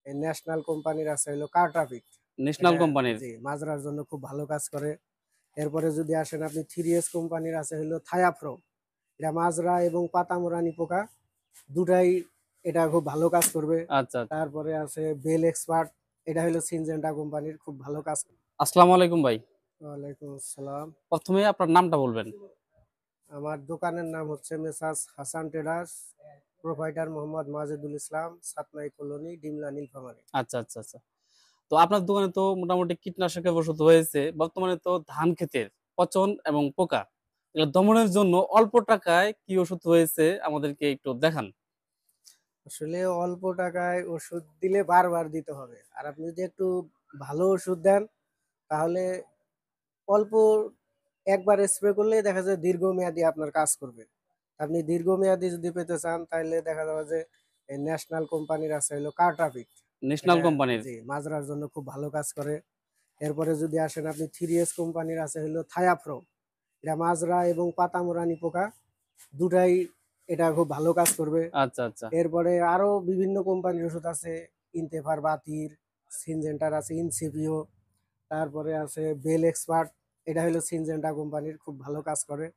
National কোম্পানির আছে হলো কার্টাপিক। ন্যাশনাল এটা কোম্পানির। জি মাজরার জন্য খুব ভালো কাজ করে। এরপরে যদি আসেন আপনি 3S কোম্পানির আছে হলো থায়াপ্রো। এটা মাজরা এবং পাতামোরানি পোকা দুটাই এটা খুব ভালো কাজ করবে। আচ্ছা, আচ্ছা। তারপরে আছে বেল এক্সপার্ট, এটা হলো সিনজেন্টা কোম্পানির খুব ভালো কাজ। আসসালামু আলাইকুম ভাই। ওয়ালাইকুম আসসালাম। ১ম এ আপনার নামটা বলবেন। আমার দোকানের নাম হচ্ছে messrs Hasan traders, proprietor Mohammad Majedul Islam, Satmai colony, Dimla, Nilphamari. আচ্ছা, আচ্ছা, আচ্ছা। তো আপনার দোকানে তো মোটামুটি কীটনাশকের ওষুধ হয়েছে। বর্তমানে তো ধান ক্ষেতের পচন এবং পোকা এগুলো দমনের জন্য অল্প টাকায় কি ওষুধ হয়েছে আমাদেরকে একটু দেখান। আসলে অল্প টাকায় ওষুধ দিলে বারবার দিতে হবে, আর আপনি যদি একটু ভালো ওষুধ দেন তাহলে অল্প একবার স্প্রে করলেই দেখা যায় দীর্ঘমেয়াদী আপনার কাজ করবে। আপনি দীর্ঘমেয়াদী যদি পেতে চান তাহলে দেখা যাবে যে এই ন্যাশনাল কোম্পানির আছে হলো কার্টাপিক। ন্যাশনাল এটা কোম্পানির। জি মাজরার জন্য খুব ভালো কাজ করে। এরপরে যদি আসেন আপনি 3S কোম্পানির আছে হলো থায়াপ্রো। এটা মাজরা এবং পাতামোরানি পোকা দুটাই এটা খুব ভালো কাজ করবে। আচ্ছা, আচ্ছা। এরপরে আরো বিভিন্ন কোম্পানির ওষুধ আছে, ইনতেফার বাতির, সিনজেন্টার আছে, ইনসিপিও, তারপরে আছে বেল এক্সপার্ট, এটা হলো সিনজেন্টা কোম্পানির খুব ভালো কাজ করে।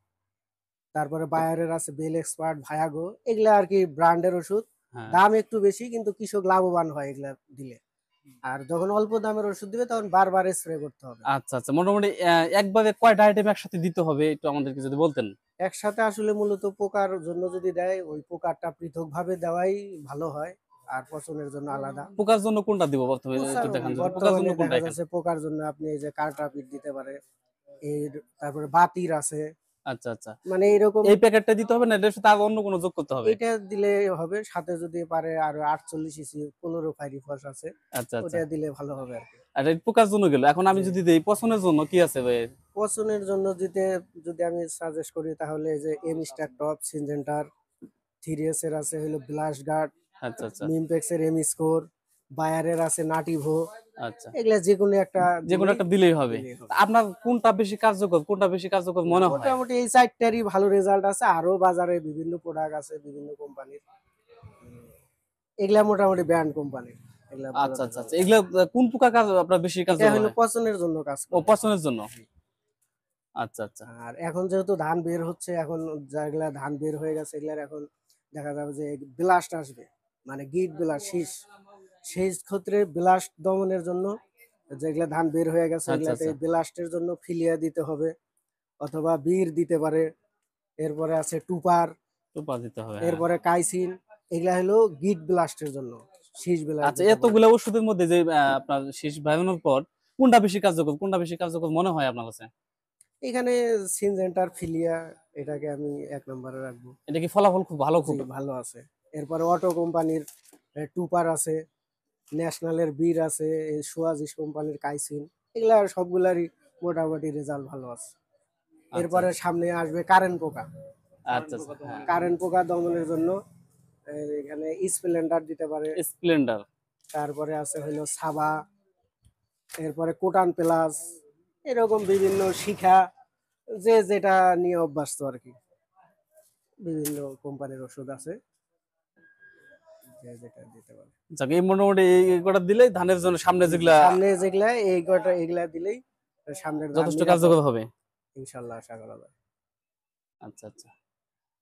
তারপরে বায়ারের আছে বেল এক্সপার্ট, ভায়াগো, এগুলা আর কি ব্র্যান্ডের ওষুধ। হ্যাঁ। দাম একটু বেশি কিন্তু কৃষক লাভবান হয় এগুলা দিলে। আর যখন অল্প দামের ওষুধ দিবে তখন বারবার স্প্রে করতে হবে। আচ্ছা, আচ্ছা। মোটামুটি একবারে কয়টা আইটেম একসাথে দিতে হবে একটু আমাদেরকে যদি বলতেন? একসাথে আসলে মূলত পোকার জন্য যদি দেয় ওই পোকাটা পৃথকভাবে দেওয়াই ভালো হয়, আর পচনের জন্য আলাদা। পোকার জন্য কোনটা দিব ১ম এ একটু পোকার দেখান যদি। পোকার বর্তমানে জন্য কোনটা দেখা এখানে? যাচ্ছে পোকার জন্য আপনি এই যে কার্টাপিড দিতে পারে, এর তারপরে বাতির আছে, আচ্ছা, আচ্ছা। মানে এরকম। এই প্যাকেটটা দিতে হবে না এটার সাথে আর অন্য কোনো যোগ করতে হবে? এটা দিলে হবে, সাথে যদি পারে আর 48 ইসি 15 ফাইরিফস আছে, আচ্ছা, আচ্ছা। ওটা দিলে ভালো হবে আর কি। আর এই পোকার জন্য গেল। এখন আমি জি, যদি দেই পছন্দের জন্য কি আছে ভাই? পছনের জন্য যদি আমি সাজেস্ট করি তাহলে এই যে এমিস্টার টপ, সিনজেন্টার, 3S এর আছে হলো ব্লাস্ট গার্ড, আচ্ছা, আচ্ছা, মিমপেক্স এর এমি স্কোর, বায়ারের আছে নাটিভো, আচ্ছা। এগুলা যেকোনো একটা যেকোনো একটা দিলেই হবে। দিলেই তা হবে। আপনার কোনটা বেশি কার্যকর, কোনটা বেশি কার্যকর না, মনে হয়? মোটামুটি এই চারটারই ভালো রেজাল্ট আছে, আরো বাজারে বিভিন্ন প্রোডাক্ট আছে বিভিন্ন কোম্পানির, এগুলা মোটামুটি ব্র্যান্ড কোম্পানির, এগুলা ভালো আচ্ছা, আচ্ছা, রেজাল্ট আচ্ছা। আছে। এগুলা কোন পোকা আপনার বেশি এটা কার্যকর হলো হয়? পচনের জন্য কাজ ও করে। পছন্দের জন্য। আচ্ছা, আচ্ছা, আর এখন যেহেতু ধান বের হচ্ছে, এখন যেগুলা ধান বের হয়ে গেছে এগুলার এখন দেখা যাবে যে ব্লাস্ট আসবে, মানে গিট ব্লাস্ট, শীষ, সেই ক্ষেত্রে ব্লাস্ট দমনের জন্য যেগুলা ধান বের হয়ে গেছে আচ্ছা, এগুলাতে আচ্ছা। ব্লাস্টের জন্য ফিলিয়া দিতে হবে, অথবা বীর দিতে পারে। এরপরে আছে টুপার, টোপা দিতে হবে, হ্যাঁ। এরপরে কাইসিন, এগুলা হলো গিট ব্লাস্টের জন্য, শীষ ব্লাস্ট আচ্ছা, যেটা বলে। এতগুলা ওষুধের মধ্যে যে আপনার শীষ বানানোর পর কোনটা বেশি কার্যকর, কোনটা বেশি কার্যকর মনে হয় আপনার কাছে? এখানে সিনজেন্টার ফিলিয়া, এটাকে আমি 1 নম্বরে রাখবো। এটা কি ফলাফল খুব ভালো জি খুব? ভালো আছে। এরপরে অটো কোম্পানির টুপার আছে, ন্যাশনালের বীর আছে, এই সুয়াজিস কোম্পানির কাইসিন, এগুলা সবগুলারই মোটামুটি রেজাল্ট ভালো আছে। আচ্ছা, এরপরে সামনে আসবে কারেন্ট পোকা। আচ্ছা, আচ্ছা, হ্যাঁ। কারেন্ট পোকা দমনের জন্য এখানে স্প্লেন্ডার দিতে পারে। স্প্লেন্ডার। তারপরে আছে হলো সাবা, এরপরে কোটান প্লাস, এরকম বিভিন্ন শিখা, যে যেটা নিয়ে অভ্যস্ত আর কি, বিভিন্ন কোম্পানির ওষুধ আছে, যে যেটা দিতে পারে। যাক এই মোটামুটি এই কটা দিলেই ধানের জন্য সামনে জি জি, যেগুলা সামনে যেগুলা এই কটা এগুলা দিলেই সামনের ধান যথেষ্ট নিরাপদ, কার্যকর হবে। ইনশাল্লাহ আশা করা যায়। আচ্ছা, আচ্ছা।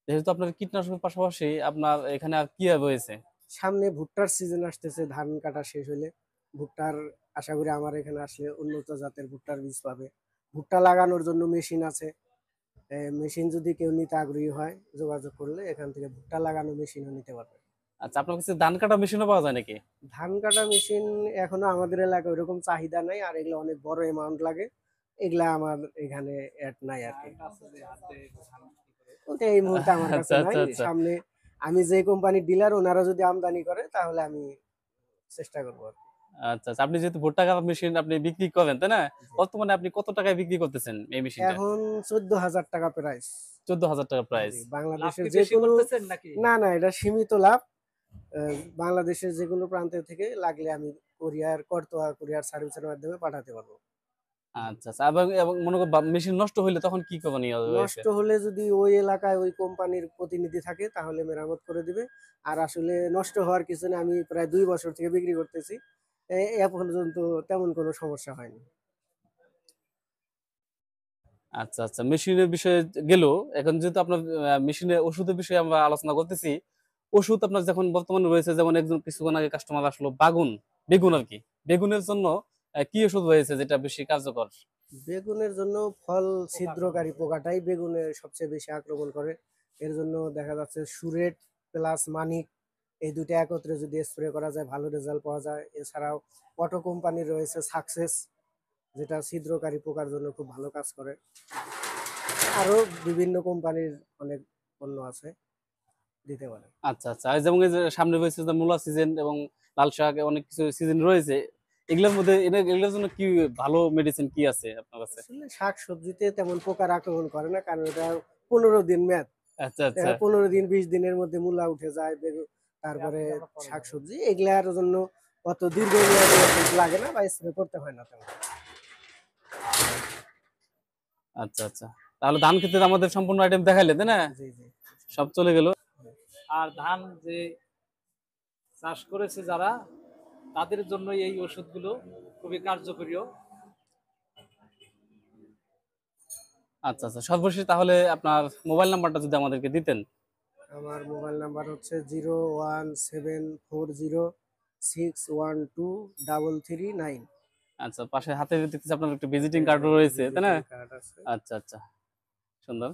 যেহেতু আপনার কীটনাশকের পাশাপাশি আপনার এখানে আর কি রয়েছে? সামনে ভুট্টার সিজন আসতেছে, ধান কাটা শেষ হলে ভুট্টার, আশা করি আমার এখানে আসলে উন্নত জাতের ভুট্টার বীজ পাবে। ভুট্টা লাগানোর জন্য মেশিন আছে, মেশিন যদি কেউ নিতে আগ্রহী হয় যোগাযোগ করলে এখান থেকে ভুট্টা লাগানো মেশিনও নিতে পারবে। আচ্ছা, আপনার কাছে ধান কাটা মেশিনও পাওয়া যায় নাকি? ধান কাটা মেশিন এখনো আমাদের এলাকায় ওরকম চাহিদা নাই, আর এগুলো অনেক বড় অ্যামাউন্ট লাগে, এগুলা আমার এখানে অ্যাড নাই আর কি। ওটা এই মুহূর্তে আমার কাছে আচ্ছা, নাই। আচ্ছা, আচ্ছা। সামনে আমি যে কোম্পানির ডিলার ওনারা যদি আমদানি করে তাহলে আমি চেষ্টা করবো আর কি। আচ্ছা, আচ্ছা। আপনি যেহেতু ভুট্টা কাটা মেশিন আপনি বিক্রি করেন, তাই না? জি। বর্তমানে আপনি কত টাকায় বিক্রি করতেছেন এই মেশিনটা? এখন 14,000 টাকা প্রাইস। ৳১৪,০০০ প্রাইস। জি, বাংলাদেশের যে কোনো, না না এটা সীমিত লাভ। বাংলাদেশের যে কোনো প্রান্ত থেকে লাগলে আমি কুরিয়ার করতোয়া কুরিয়ার সার্ভিসের মাধ্যমে পাঠাতে পারবো। আচ্ছা, আচ্ছা। এবং এবং মনে করো মেশিন নষ্ট হইলে তখন কি করণীয় রয়েছে? নষ্ট হলে যদি ওই এলাকায় ওই কোম্পানির প্রতিনিধি থাকে তাহলে মেরামত করে দিবে। আর আসলে নষ্ট হওয়ার কিছু না। আমি প্রায় ২ বছর থেকে বিক্রি করতেছি। এ পর্যন্ত তেমন কোনো সমস্যা হয়নি। আচ্ছা, আচ্ছা। মেশিনের বিষয়ে গেল। এখন যেহেতু আপনার মেশিনের ওষুধের বিষয়ে আমরা আলোচনা করতেছি। ওষুধ আপনার যখন বর্তমানে রয়েছে যেমন একজন কিছুক্ষণ আগে কাস্টমার আসলো বেগুন আরকি। বেগুনের জন্য কি ওষুধ রয়েছে যেটা বেশি কার্যকর? বেগুনের জন্য ফল ছিদ্রকারী পোকাটাই বেগুনে সবচেয়ে বেশি আক্রমণ করে। এর জন্য দেখা যাচ্ছে সুরেট প্লাস মানিক এই ২ টা একত্রে যদি স্প্রে করা যায় ভালো রেজাল্ট পাওয়া যায়। এছাড়াও অটো কোম্পানির রয়েছে সাকসেস যেটা ছিদ্রকারী পোকার জন্য খুব ভালো কাজ করে। আরো বিভিন্ন কোম্পানির অনেক পণ্য আছে, দিতে পারে। আচ্ছা, আচ্ছা। আর যেমন এই যে সামনে রয়েছে যে মূলা সিজন এবং লাল শাক অনেক কিছু সিজন রয়েছে। এগুলোর মধ্যে এগুলোর জন্য কি ভালো মেডিসিন কি আছে আপনার কাছে? আসলে শাকসবজিতে তেমন পোকার আক্রমণ করে না কারণ এটা ১৫ দিন মেয়াদ। আচ্ছা, আচ্ছা। ১৫ দিন ২০ দিনের মধ্যে মূলা উঠে যায়। তারপরে শাকসবজি এগুলার জন্য অত দীর্ঘমেয়াদী ওষুধ লাগে না বা স্প্রে করতে হয় না তেমন। আচ্ছা, আচ্ছা। তাহলে ধান ক্ষেতের আমাদের সম্পূর্ণ আইটেম দেখাইলেন, তাই না? জি, জি। সব চলে গেল। আর ধান যে চাষ করেছে যারা তাদের জন্য এই ওষুধগুলো খুবই কার্যকরীয়। আচ্ছা, আচ্ছা। সর্বশেষ তাহলে আপনার মোবাইল নাম্বারটা যদি আমাদেরকে দিতেন। আমার মোবাইল নাম্বার হচ্ছে 01740612339। আচ্ছা, পাশে হাতে দেখতেছি আপনার একটা ভিজিটিং কার্ডও একটা রয়েছে, তাই না? ভিজিটিং কার্ড আছে। আচ্ছা, আচ্ছা। সুন্দর।